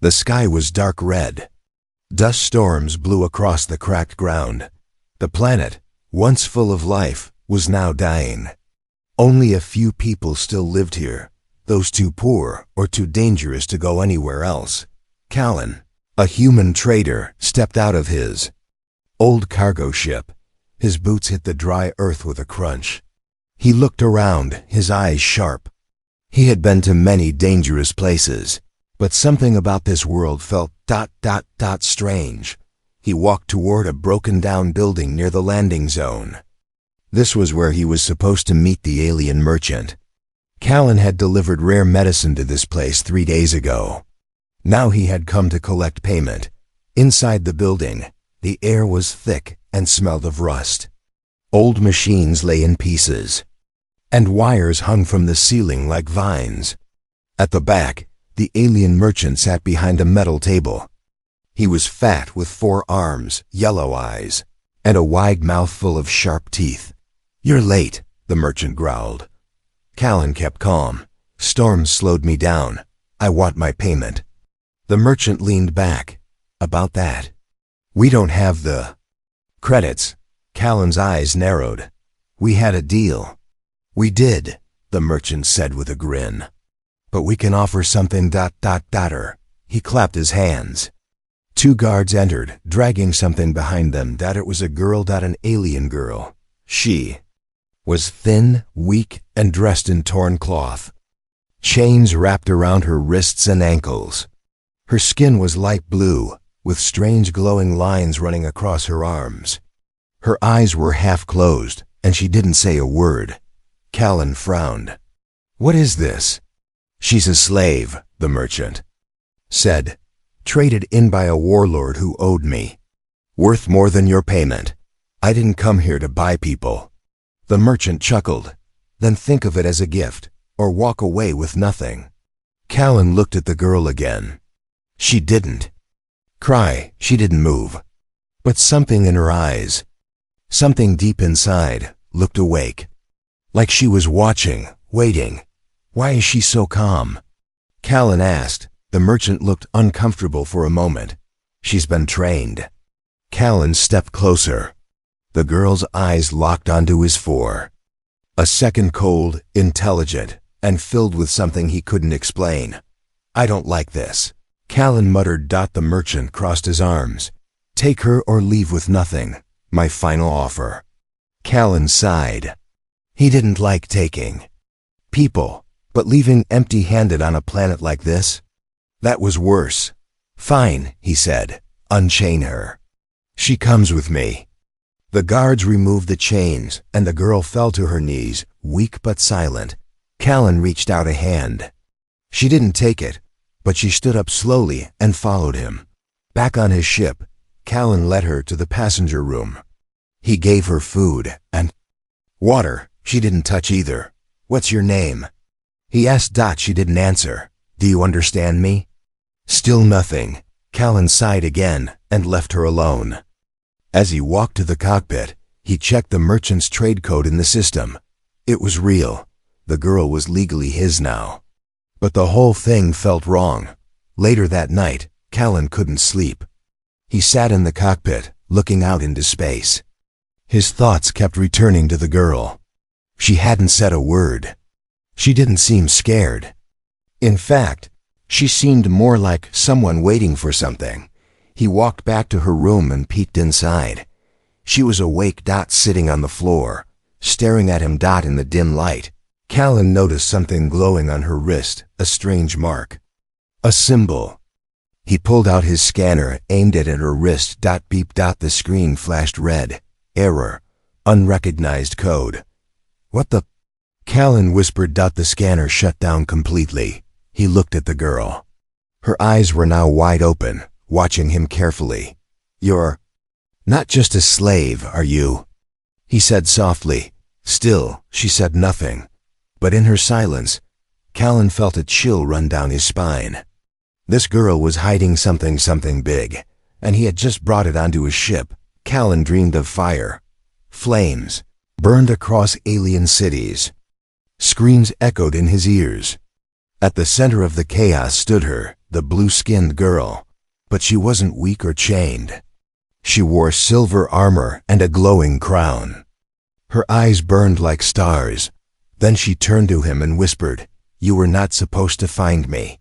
The sky was dark red. Dust storms blew across the cracked ground. The planet, once full of life, was now dying. Only a few people still lived here, those too poor or too dangerous to go anywhere else. Callan, a human trader, stepped out of his old cargo ship. His boots hit the dry earth with a crunch. He looked around, his eyes sharp. He had been to many dangerous places, but something about this world felt ... strange. He walked toward a broken-down building near the landing zone. This was where he was supposed to meet the alien merchant. Callan had delivered rare medicine to this place 3 days ago. Now he had come to collect payment. Inside the building, the air was thick and smelled of rust. Old machines lay in pieces, and wires hung from the ceiling like vines. At the back, the alien merchant sat behind a metal table. He was fat with 4 arms, yellow eyes, and a wide mouth full of sharp teeth. "You're late," the merchant growled. Callan kept calm. "Storms slowed me down. I want my payment." The merchant leaned back. "About that. We don't have the credits." Callan's eyes narrowed. "We had a deal." "We did," the merchant said with a grin. "But we can offer something ... He clapped his hands. 2 guards entered, dragging something behind them. It was a girl, an alien girl. She was thin, weak, and dressed in torn cloth. Chains wrapped around her wrists and ankles. Her skin was light blue, with strange glowing lines running across her arms. Her eyes were half closed, and she didn't say a word. Callan frowned. "What is this?" "She's a slave," the merchant said. "Traded in by a warlord who owed me. Worth more than your payment. I didn't come here to buy people." The merchant chuckled. "Then think of it as a gift, or walk away with nothing." Callan looked at the girl again. She didn't cry, she didn't move. But something in her eyes, something deep inside, looked awake. Like she was watching, waiting. "Why is she so calm?" Callan asked. The merchant looked uncomfortable for a moment. "She's been trained." Callan stepped closer. The girl's eyes locked onto his fore. A second, cold, intelligent, and filled with something he couldn't explain. "I don't like this." Callan muttered. The merchant crossed his arms. "Take her or leave with nothing. My final offer." Callan sighed. He didn't like taking people, but leaving empty-handed on a planet like this? That was worse. "Fine," he said. "Unchain her. She comes with me." The guards removed the chains, and the girl fell to her knees, weak but silent. Callan reached out a hand. She didn't take it, but she stood up slowly and followed him. Back on his ship, Callan led her to the passenger room. He gave her food and water. She didn't touch either. "What's your name?" he asked. She didn't answer. "Do you understand me?" Still nothing. Callan sighed again and left her alone. As he walked to the cockpit, he checked the merchant's trade code in the system. It was real. The girl was legally his now. But the whole thing felt wrong. Later that night, Callan couldn't sleep. He sat in the cockpit, looking out into space. His thoughts kept returning to the girl. She hadn't said a word. She didn't seem scared. In fact, she seemed more like someone waiting for something. He walked back to her room and peeked inside. She was awake. Sitting on the floor, staring at him. In the dim light, Callan noticed something glowing on her wrist, a strange mark. A symbol. He pulled out his scanner, aimed it at her wrist. Beep. The screen flashed red. "Error. Unrecognized code." "What the?" Callan whispered. The scanner shut down completely. He looked at the girl. Her eyes were now wide open, watching him carefully. "You're not just a slave, are you?" he said softly. Still, she said nothing. But in her silence, Callan felt a chill run down his spine. This girl was hiding something big, and he had just brought it onto his ship. Callan dreamed of fire. Flames burned across alien cities. Screams echoed in his ears. At the center of the chaos stood her, the blue-skinned girl. But she wasn't weak or chained. She wore silver armor and a glowing crown. Her eyes burned like stars. Then she turned to him and whispered, "You were not supposed to find me."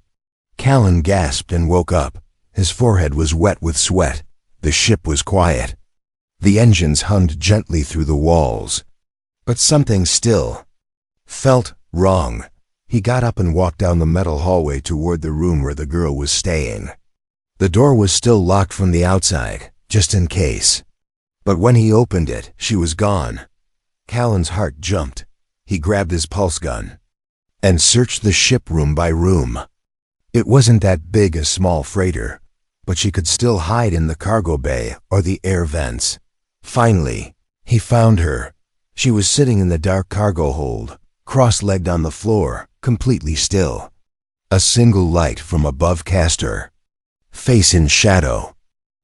Callan gasped and woke up. His forehead was wet with sweat. The ship was quiet. The engines hummed gently through the walls. But something still felt wrong. He got up and walked down the metal hallway toward the room where the girl was staying. The door was still locked from the outside, just in case. But when he opened it, she was gone. Callan's heart jumped. He grabbed his pulse gun and searched the ship room by room. It wasn't that big a small freighter, but she could still hide in the cargo bay or the air vents. Finally, he found her. She was sitting in the dark cargo hold, cross-legged on the floor, completely still. A single light from above cast her face in shadow.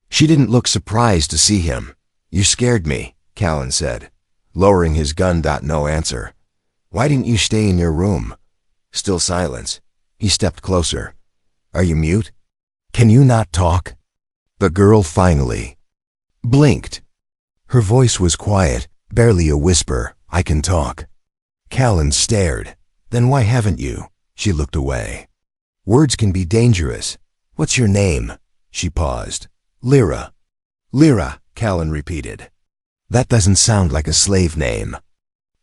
She didn't look surprised to see him. "You scared me," Callan said, lowering his gun. No answer. "Why didn't you stay in your room?" Still silence. He stepped closer. "Are you mute? Can you not talk?" The girl finally blinked. Her voice was quiet, barely a whisper. "I can talk." Callan stared. "Then why haven't you?" She looked away. "Words can be dangerous. What's your name?" She paused. "Lyra." "Lyra," Callan repeated. "That doesn't sound like a slave name."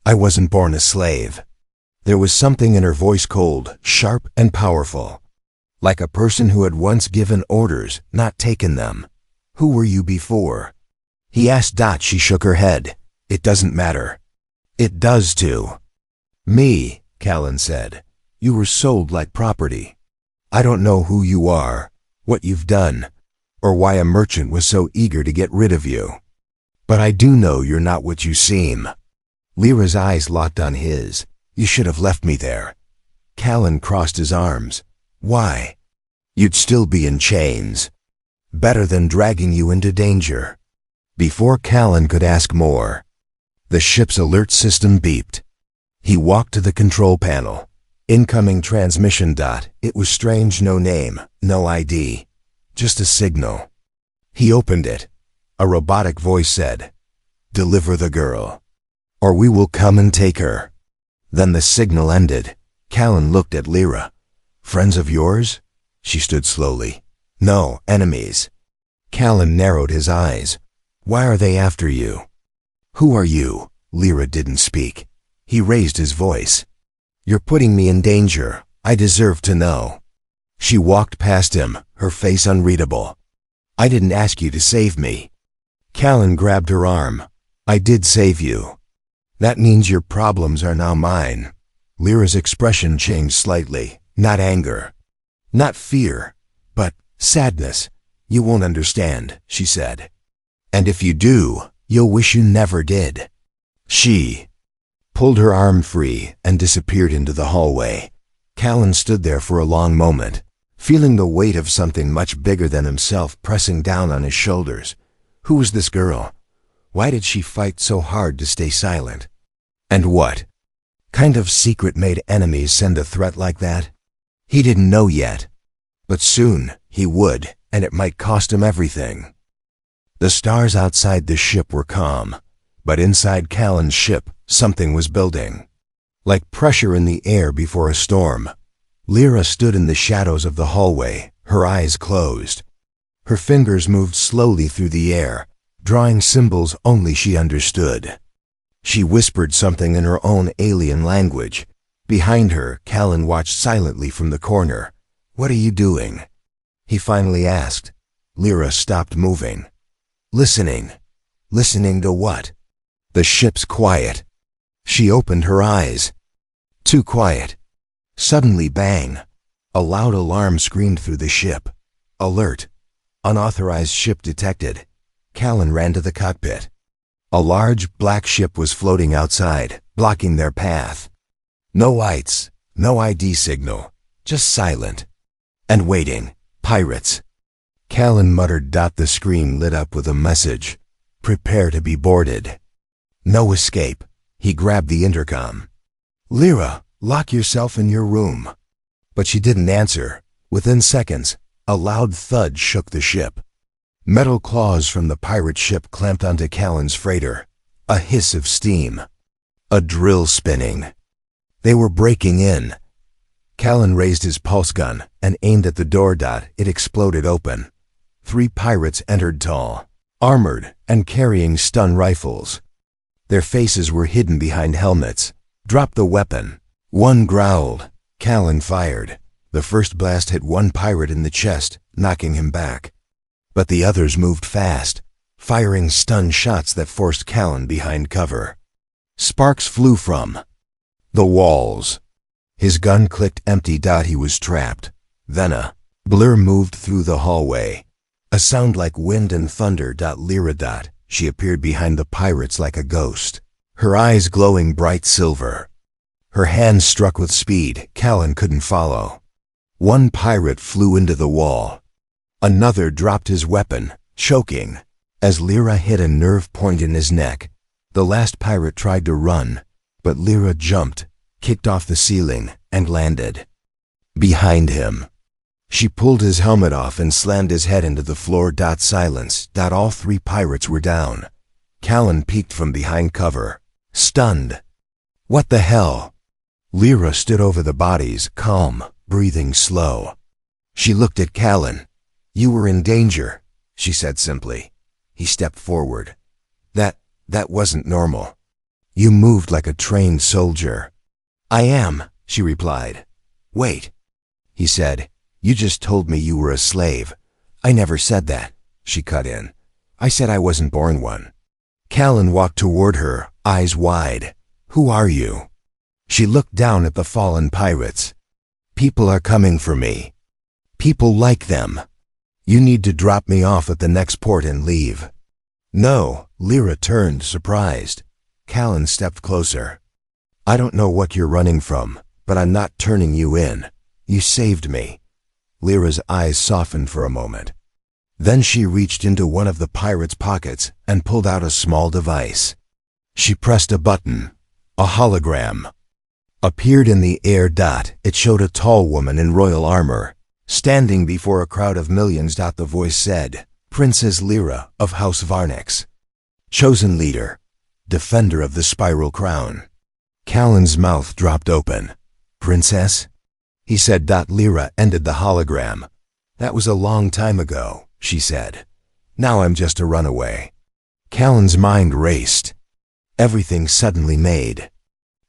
"I wasn't born a slave." There was something in her voice, cold, sharp, and powerful. Like a person who had once given orders, not taken them. "Who were you before?" he asked. She shook her head. "It doesn't matter." "It does too." "Me," Callan said. "You were sold like property. I don't know who you are, what you've done, or why a merchant was so eager to get rid of you. But I do know you're not what you seem." Lyra's eyes locked on his. "You should have left me there." Callan crossed his arms. "Why?" "You'd still be in chains. Better than dragging you into danger." Before Callan could ask more, the ship's alert system beeped. He walked to the control panel. Incoming transmission. It was strange. No name, no ID, just a signal. He opened it. A robotic voice said, "Deliver the girl, or we will come and take her." Then the signal ended. Callan looked at Lyra. "Friends of yours?" She stood slowly. "No, enemies." Callan narrowed his eyes. "Why are they after you?" "Who are you?" Lyra didn't speak. He raised his voice. "You're putting me in danger. I deserve to know." She walked past him, her face unreadable. "I didn't ask you to save me." Callan grabbed her arm. "I did save you. That means your problems are now mine." Lyra's expression changed slightly. Not anger, not fear, but sadness. "You won't understand," she said. "And if you do, you'll wish you never did." She pulled her arm free and disappeared into the hallway. Callan stood there for a long moment, feeling the weight of something much bigger than himself pressing down on his shoulders. Who was this girl? Why did she fight so hard to stay silent? And what kind of secret made enemies send a threat like that? He didn't know yet. But soon he would, and it might cost him everything. The stars outside the ship were calm, but inside Callan's ship, something was building. Like pressure in the air before a storm. Lyra stood in the shadows of the hallway, her eyes closed. Her fingers moved slowly through the air, drawing symbols only she understood. She whispered something in her own alien language. Behind her, Callan watched silently from the corner. "What are you doing?" he finally asked. Lyra stopped moving. "Listening." "Listening to what?" "The ship's quiet." She opened her eyes. Too quiet. Suddenly, bang! A loud alarm screamed through the ship. "Alert! Unauthorized ship detected." Callan ran to the cockpit. A large, black ship was floating outside, blocking their path. No lights, no ID signal, just silent. And waiting. Pirates. Callan muttered. The screen lit up with a message. "Prepare to be boarded." No escape. He grabbed the intercom. "Lyra, lock yourself in your room." But she didn't answer. Within seconds, a loud thud shook the ship. Metal claws from the pirate ship clamped onto Callan's freighter. A hiss of steam. A drill spinning. They were breaking in. Callan raised his pulse gun and aimed at the door. It exploded open. 3 pirates entered, tall, armored, and carrying stun rifles. Their faces were hidden behind helmets. "Drop the weapon." One growled. Callan fired. The first blast hit one pirate in the chest, knocking him back. But the others moved fast, firing stun shots that forced Callan behind cover. Sparks flew from the walls. His gun clicked empty. He was trapped. Then a blur moved through the hallway. A sound like wind and thunder. Lyra. She appeared behind the pirates like a ghost, her eyes glowing bright silver. Her hands struck with speed. Callan couldn't follow. One pirate flew into the wall. Another dropped his weapon, choking. As Lyra hit a nerve point in his neck, the last pirate tried to run, but Lyra jumped, kicked off the ceiling, and landed behind him. She pulled his helmet off and slammed his head into the floor. Silence. All 3 pirates were down. Callan peeked from behind cover, stunned. What the hell? Lyra stood over the bodies, calm, breathing slow. She looked at Callan. "You were in danger," she said simply. He stepped forward. That wasn't normal. You moved like a trained soldier." "I am," she replied. "Wait," he said. "You just told me you were a slave." "I never said that," she cut in. "I said I wasn't born one." Callan walked toward her, eyes wide. "Who are you?" She looked down at the fallen pirates. "People are coming for me. People like them. You need to drop me off at the next port and leave." "No," Lyra turned, surprised. Callan stepped closer. "I don't know what you're running from, but I'm not turning you in. You saved me." Lyra's eyes softened for a moment. Then she reached into one of the pirate's pockets and pulled out a small device. She pressed a button. A hologram appeared in the air. It showed a tall woman in royal armor, standing before a crowd of millions. The voice said, "Princess Lyra of House Varnix, chosen leader, defender of the spiral crown." Callan's mouth dropped open. "Princess?" he said. Lyra ended the hologram. "That was a long time ago," she said. "Now I'm just a runaway." Callan's mind raced. Everything suddenly made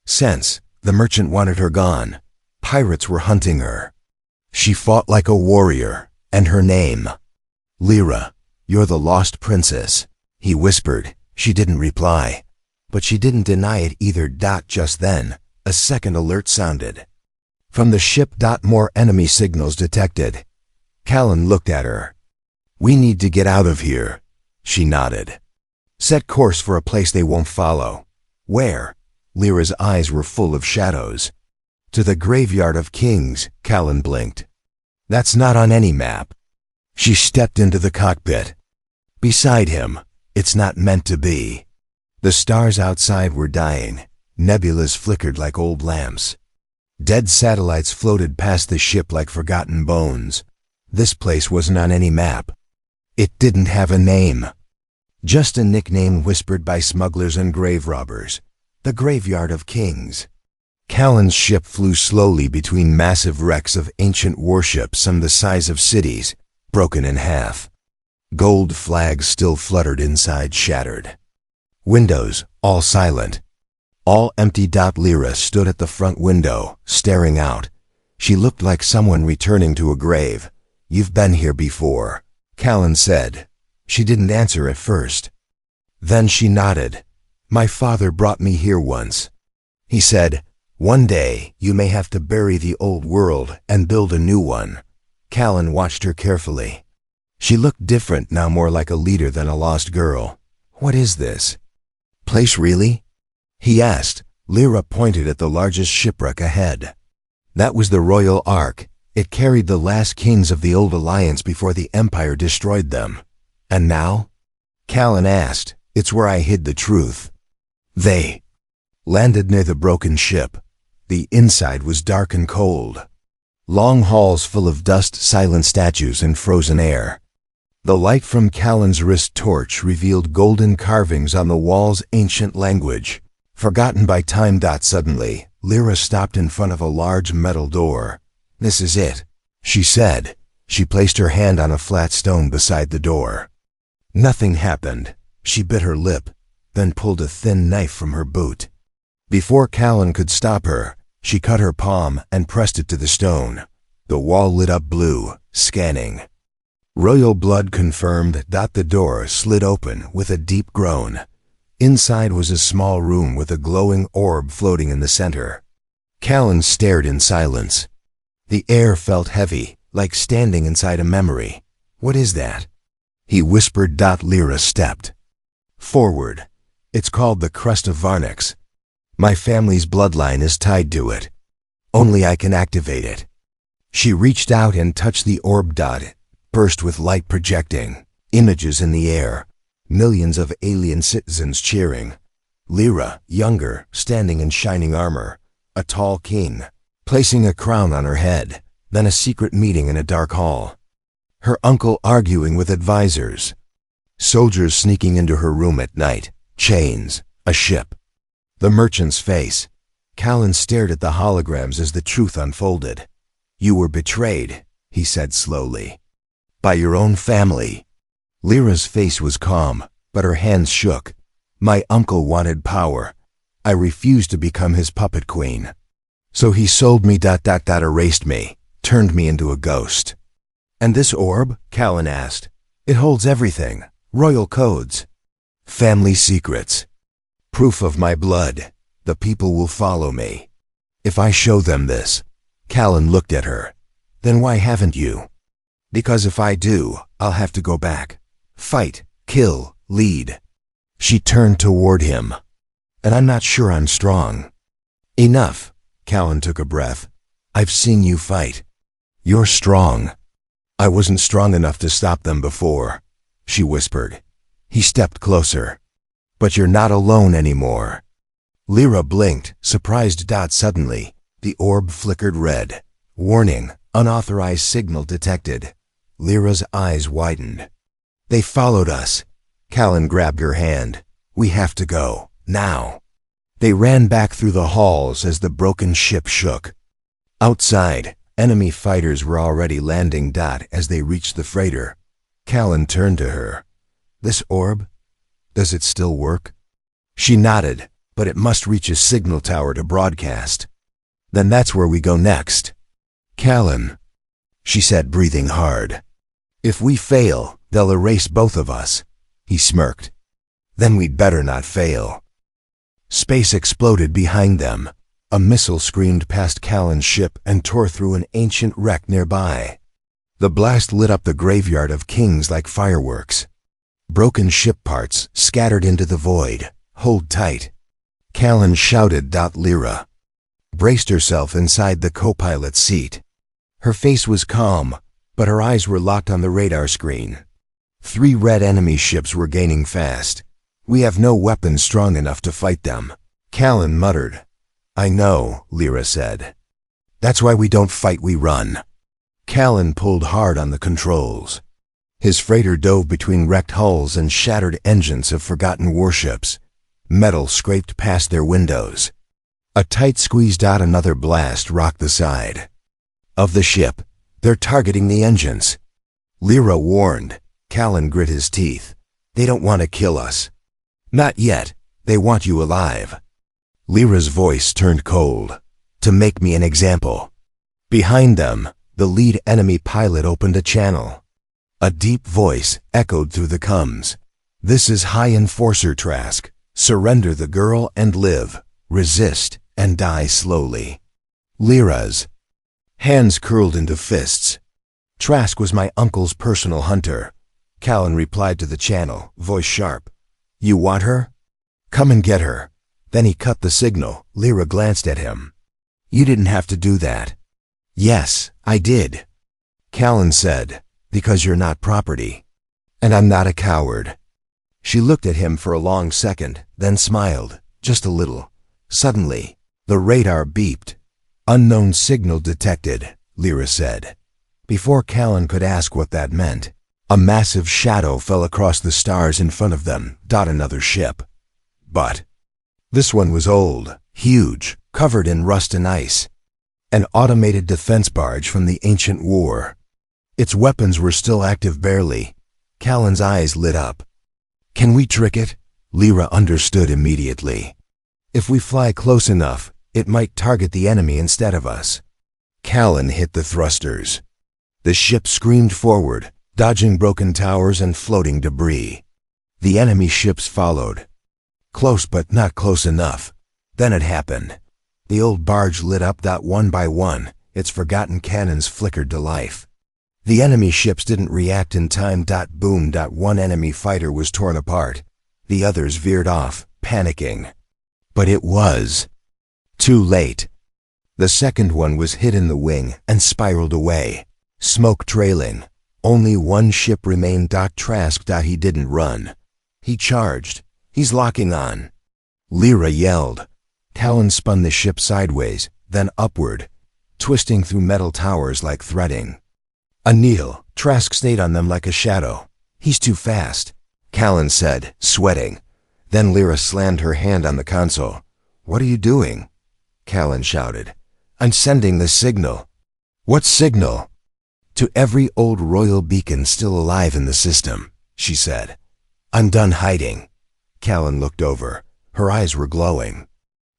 sense. The merchant wanted her gone. Pirates were hunting her. She fought like a warrior, and her name, Lyra. "You're the lost princess," he whispered. She didn't reply, but she didn't deny it either. Just then, a second alert sounded from the ship. More enemy signals detected. Callan looked at her. "We need to get out of here." She nodded. "Set course for a place they won't follow." "Where?" Lyra's eyes were full of shadows. "To the graveyard of kings," Callan blinked. "That's not on any map." She stepped into the cockpit. Beside him, "It's not meant to be." The stars outside were dying. Nebulas flickered like old lamps. Dead satellites floated past the ship like forgotten bones. This place wasn't on any map. It didn't have a name. Just a nickname whispered by smugglers and grave robbers. The Graveyard of Kings. Callan's ship flew slowly between massive wrecks of ancient warships, some the size of cities, broken in half. Gold flags still fluttered inside, shattered. Windows, all silent. All empty. Lyra stood at the front window, staring out. She looked like someone returning to a grave. "You've been here before," Callan said. She didn't answer at first. Then she nodded. "My father brought me here once," he said. "One day you may have to bury the old world and build a new one." Callan watched her carefully. She looked different now, more like a leader than a lost girl. "What is this place, really?" he asked. Lyra pointed at the largest shipwreck ahead. That was the Royal Ark. It carried the last kings of the old alliance before the Empire destroyed them. "And now?" Callan asked. "It's where I hid the truth." They landed near the broken ship. The inside was dark and cold. Long halls full of dust, silent statues, and frozen air. The light from Callan's wrist torch revealed golden carvings on the wall's ancient language, forgotten by time. Suddenly, Lyra stopped in front of a large metal door. "This is it," she said. She placed her hand on a flat stone beside the door. Nothing happened. She bit her lip, then pulled a thin knife from her boot. Before Callan could stop her, she cut her palm and pressed it to the stone. The wall lit up blue, scanning. Royal blood confirmed. The door slid open with a deep groan. Inside was a small room with a glowing orb floating in the center. Callan stared in silence. The air felt heavy, like standing inside a memory. "What is that?" he whispered. Lyra stepped forward. "It's called the Crest of Varnix. My family's bloodline is tied to it. Only I can activate it." She reached out and touched the orb. It burst with light, projecting images in the air. Millions of alien citizens cheering. Lyra, younger, standing in shining armor. A tall king, placing a crown on her head. Then a secret meeting in a dark hall. Her uncle arguing with advisors. Soldiers sneaking into her room at night. Chains. A ship. The merchant's face. Callan stared at the holograms as the truth unfolded. "You were betrayed," he said slowly. "By your own family." Lyra's face was calm, but her hands shook. "My uncle wanted power. I refused to become his puppet queen. So he sold me. Erased me, turned me into a ghost." "And this orb?" Callan asked. "It holds everything. Royal codes. Family secrets. Proof of my blood. The people will follow me. If I show them this." Callan looked at her. "Then why haven't you?" "Because if I do, I'll have to go back. Fight, kill, lead." She turned toward him. "And I'm not sure I'm strong." "Enough." Callan took a breath. "I've seen you fight. You're strong." "I wasn't strong enough to stop them before," she whispered. He stepped closer. "But you're not alone anymore." Lyra blinked, surprised. Suddenly, the orb flickered red. "Warning, unauthorized signal detected." Lyra's eyes widened. "They followed us." Callan grabbed her hand. "We have to go, now." They ran back through the halls as the broken ship shook. Outside, enemy fighters were already landing. As they reached the freighter, Callan turned to her. "This orb, does it still work?" She nodded. "But it must reach a signal tower to broadcast." "Then that's where we go next." "Callan," she said, breathing hard. "If we fail, they'll erase both of us." He smirked. "Then we'd better not fail." Space exploded behind them. A missile screamed past Callan's ship and tore through an ancient wreck nearby. The blast lit up the graveyard of kings like fireworks. Broken ship parts scattered into the void. "Hold tight," Callan shouted. Lyra braced herself inside the co-pilot's seat. Her face was calm, but her eyes were locked on the radar screen. 3 red enemy ships were gaining fast. "We have no weapons strong enough to fight them," Callan muttered. "I know," Lyra said. "That's why we don't fight, we run." Callan pulled hard on the controls. His freighter dove between wrecked hulls and shattered engines of forgotten warships. Metal scraped past their windows. A tight squeeze. Another blast rocked the side of the ship. "They're targeting the engines," Lyra warned. Callan grit his teeth. "They don't want to kill us." "Not yet. They want you alive." Lyra's voice turned cold. "To make me an example." Behind them, the lead enemy pilot opened a channel. A deep voice echoed through the comms. "This is High Enforcer Trask. Surrender the girl and live. Resist and die slowly." Lyra's hands curled into fists. "Trask was my uncle's personal hunter." Callan replied to the channel, voice sharp. "You want her? Come and get her." Then he cut the signal. Lyra glanced at him. "You didn't have to do that." "Yes, I did," Callan said, "because you're not property. And I'm not a coward." She looked at him for a long second, then smiled, just a little. Suddenly, the radar beeped. "Unknown signal detected. Lyra said. Before Callan could ask what that meant, a massive shadow fell across the stars in front of them, another ship. But this one was old, huge, covered in rust and ice. An automated defense barge from the ancient war. Its weapons were still active barely. Callan's eyes lit up. Can we trick it? Lyra understood immediately. If we fly close enough, it might target the enemy instead of us. Callan hit the thrusters. The ship screamed forward, dodging broken towers and floating debris. The enemy ships followed. Close but not close enough. Then it happened. The old barge lit up one by one, its forgotten cannons flickered to life. The enemy ships didn't react in time. Boom. One enemy fighter was torn apart. The others veered off, panicking. But it was too late. The second one was hit in the wing and spiraled away, smoke trailing. Only one ship remained. Trask. He didn't run. He charged. He's locking on. Lyra yelled. Callan spun the ship sideways, then upward, twisting through metal towers like threading. Anil, Trask stayed on them like a shadow. He's too fast, Callan said, sweating. Then Lyra slammed her hand on the console. What are you doing? Callan shouted. I'm sending the signal. What signal? To every old royal beacon still alive in the system, she said. I'm done hiding. Callan looked over. Her eyes were glowing.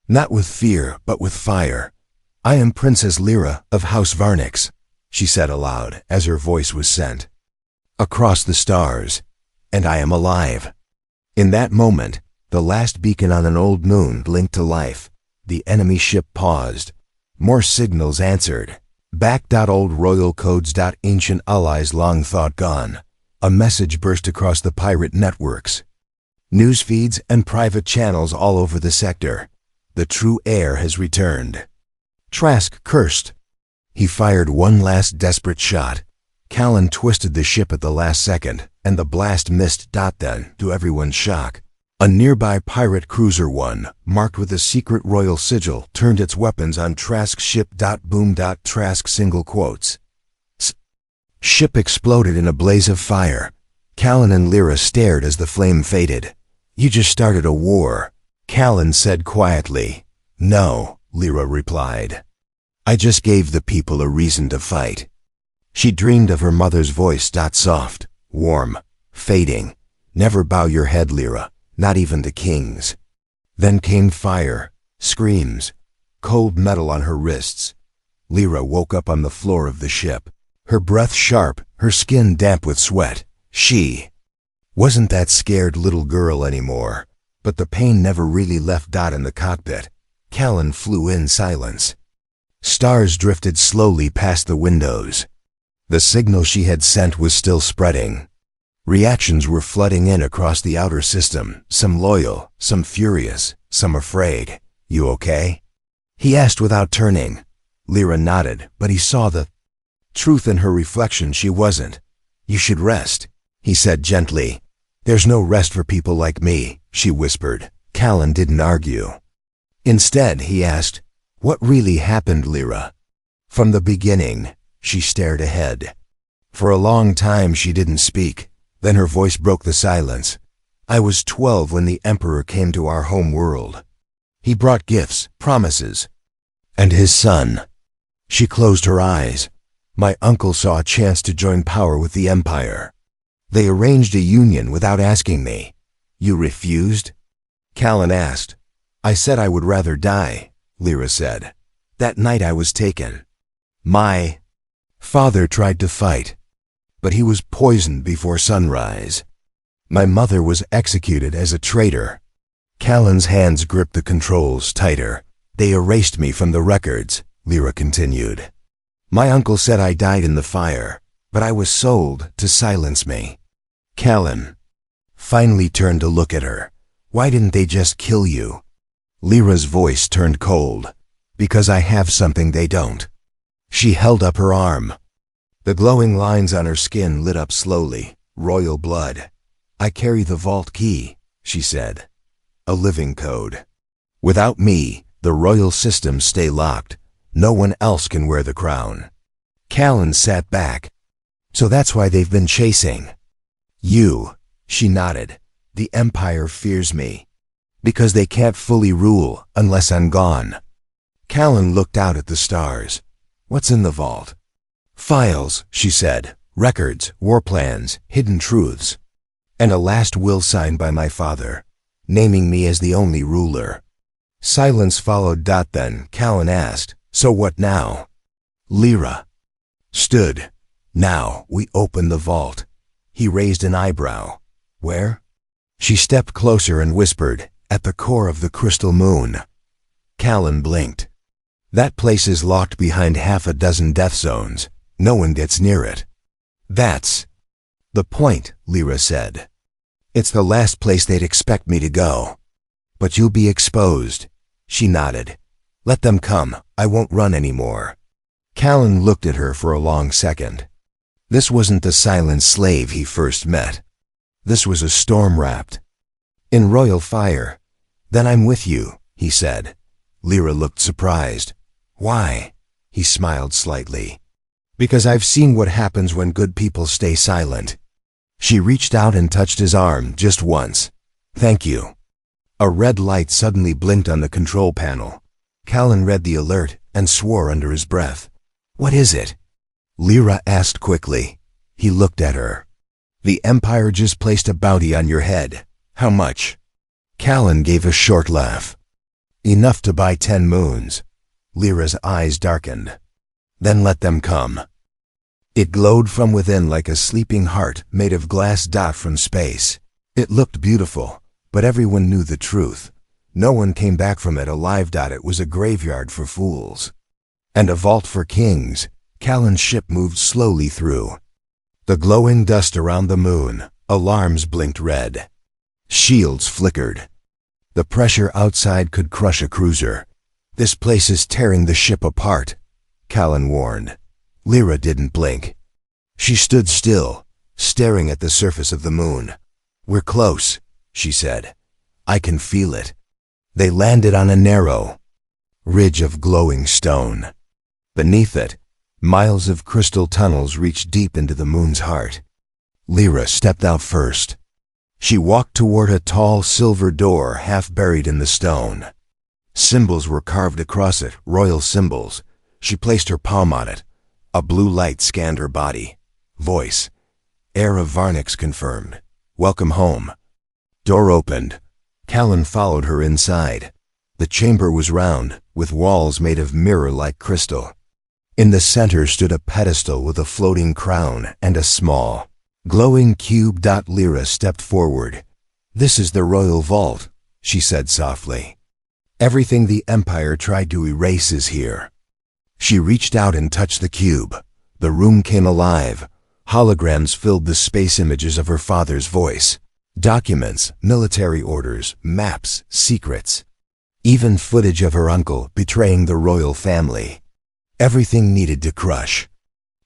Not with fear, but with fire. I am Princess Lyra of House Varnix, she said aloud as her voice was sent across the stars. And I am alive. In that moment, the last beacon on an old moon blinked to life. The enemy ship paused. More signals answered. Back. Old royal codes. Ancient allies long thought gone. A message burst across the pirate networks. News feeds and private channels all over the sector. The true heir has returned. Trask cursed. He fired one last desperate shot. Callan twisted the ship at the last second, and the blast missed. Then, to everyone's shock, a nearby pirate cruiser one, marked with a secret royal sigil, turned its weapons on Trask's ship. Boom. Trask single quotes. Ship exploded in a blaze of fire. Callan and Lyra stared as the flame faded. You just started a war, Callan said quietly. No, Lyra replied. I just gave the people a reason to fight. She dreamed of her mother's voice. Soft, warm, fading. Never bow your head, Lyra, not even to kings. Then came fire, screams, cold metal on her wrists. Lyra woke up on the floor of the ship, her breath sharp, her skin damp with sweat. She wasn't that scared little girl anymore, but the pain never really left. In the cockpit, Callan flew in silence. Stars drifted slowly past the windows. The signal she had sent was still spreading. Reactions were flooding in across the outer system, some loyal, some furious, some afraid. You okay? He asked without turning. Lyra nodded, but he saw the truth in her reflection. She wasn't. You should rest, he said gently. There's no rest for people like me, she whispered. Callan didn't argue. Instead, he asked, what really happened, Lyra? From the beginning, she stared ahead. For a long time she didn't speak. Then her voice broke the silence. I was 12 when the Emperor came to our home world. He brought gifts, promises, and his son. She closed her eyes. My uncle saw a chance to join power with the Empire. They arranged a union without asking me. You refused? Callan asked. I said I would rather die, Lyra said. That night I was taken. My father tried to fight, but he was poisoned before sunrise. My mother was executed as a traitor. Callan's hands gripped the controls tighter. They erased me from the records, Lyra continued. My uncle said I died in the fire, but I was sold to silence me. Callan finally turned to look at her. Why didn't they just kill you? Lyra's voice turned cold. Because I have something they don't. She held up her arm. The glowing lines on her skin lit up slowly. Royal blood. I carry the vault key, she said. A living code. Without me, the royal systems stay locked. No one else can wear the crown. Callan sat back. So that's why they've been chasing you. She nodded. The Empire fears me. Because they can't fully rule unless I'm gone. Callan looked out at the stars. What's in the vault? Files, she said. Records, war plans, hidden truths. And a last will signed by my father, naming me as the only ruler. Silence followed. Then Callan asked, so what now? Lyra stood. Now we open the vault. He raised an eyebrow. Where? She stepped closer and whispered, at the core of the crystal moon. Callan blinked. That place is locked behind half a dozen death zones. No one gets near it. That's the point, Lyra said. It's the last place they'd expect me to go. But you'll be exposed. She nodded. Let them come. I won't run anymore. Callan looked at her for a long second. This wasn't the silent slave he first met. This was a storm-wrapped in royal fire. Then I'm with you, he said. Lyra looked surprised. Why? He smiled slightly. Because I've seen what happens when good people stay silent. She reached out and touched his arm just once. Thank you. A red light suddenly blinked on the control panel. Callan read the alert and swore under his breath. What is it? Lyra asked quickly. He looked at her. The Empire just placed a bounty on your head. How much? Callan gave a short laugh. Enough to buy 10 moons. Lyra's eyes darkened. Then let them come. It glowed from within like a sleeping heart made of glass from space. It looked beautiful, but everyone knew the truth. No one came back from it alive. It was a graveyard for fools. And a vault for kings. Callan's ship moved slowly through. The glowing dust around the moon, alarms blinked red. Shields flickered. The pressure outside could crush a cruiser. This place is tearing the ship apart, Callan warned. Lyra didn't blink. She stood still, staring at the surface of the moon. We're close, she said. I can feel it. They landed on a narrow ridge of glowing stone. Beneath it, miles of crystal tunnels reached deep into the moon's heart. Lyra stepped out first. She walked toward a tall silver door half buried in the stone. Symbols were carved across it, royal symbols. She placed her palm on it. A blue light scanned her body. Voice. Heir of Varnix confirmed. Welcome home. Door opened. Callan followed her inside. The chamber was round, with walls made of mirror-like crystal. In the center stood a pedestal with a floating crown and a small, glowing cube. Lyra stepped forward. This is the royal vault, she said softly. Everything the Empire tried to erase is here. She reached out and touched the cube. The room came alive. Holograms filled the space images of her father's voice. Documents, military orders, maps, secrets. Even footage of her uncle betraying the royal family. Everything needed to crush.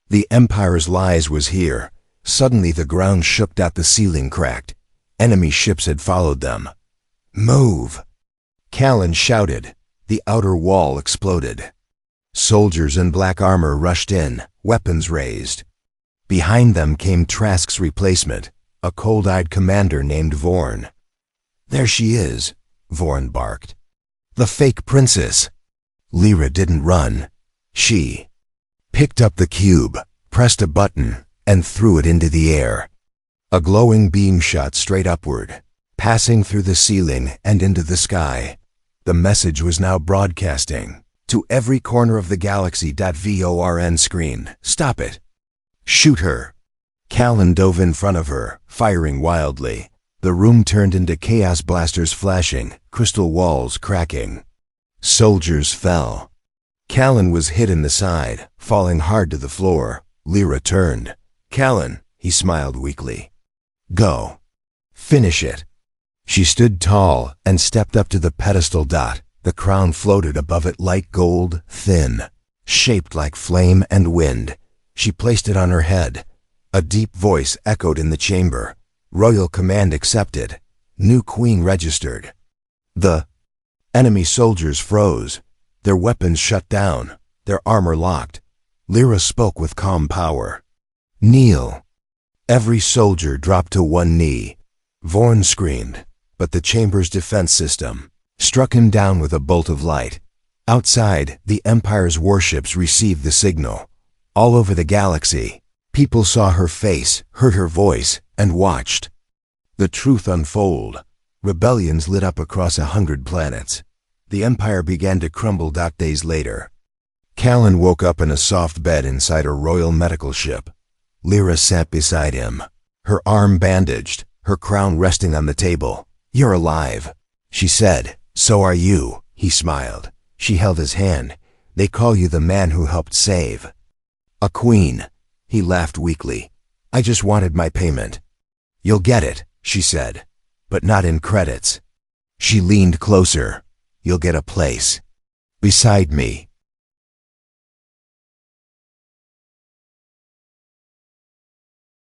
The Empire's lies was here. Suddenly the ground shook. The ceiling cracked. Enemy ships had followed them. Move! Callan shouted. The outer wall exploded. Soldiers in black armor rushed in, weapons raised. Behind them came Trask's replacement, a cold-eyed commander named Vorn. There she is, Vorn barked. The fake princess. Lyra didn't run. She picked up the cube, pressed a button, and threw it into the air. A glowing beam shot straight upward, passing through the ceiling and into the sky. The message was now broadcasting to every corner of the galaxy. Vorn screamed, "Stop it! Shoot her!" Callan dove in front of her, firing wildly. The room turned into chaos, blasters flashing, crystal walls cracking. Soldiers fell. Callan was hit in the side, falling hard to the floor. Lyra turned. "Callan," he smiled weakly. "Go. Finish it." She stood tall and stepped up to the pedestal. The crown floated above it, light gold, thin, shaped like flame and wind. She placed it on her head. A deep voice echoed in the chamber. Royal command accepted. New queen registered. The enemy soldiers froze. Their weapons shut down, their armor locked. Lyra spoke with calm power. Kneel. Every soldier dropped to one knee. Vorn screamed, but the chamber's defense system struck him down with a bolt of light. Outside, the Empire's warships received the signal. All over the galaxy, people saw her face, heard her voice, and watched the truth unfold. Rebellions lit up across 100 planets. The Empire began to crumble. Days later, Callan woke up in a soft bed inside a royal medical ship. Lyra sat beside him, her arm bandaged, her crown resting on the table. "You're alive," she said. "So are you," he smiled. She held his hand. "They call you the man who helped save a queen." He laughed weakly. "I just wanted my payment." "You'll get it," she said, "but not in credits." She leaned closer. "You'll get a place beside me."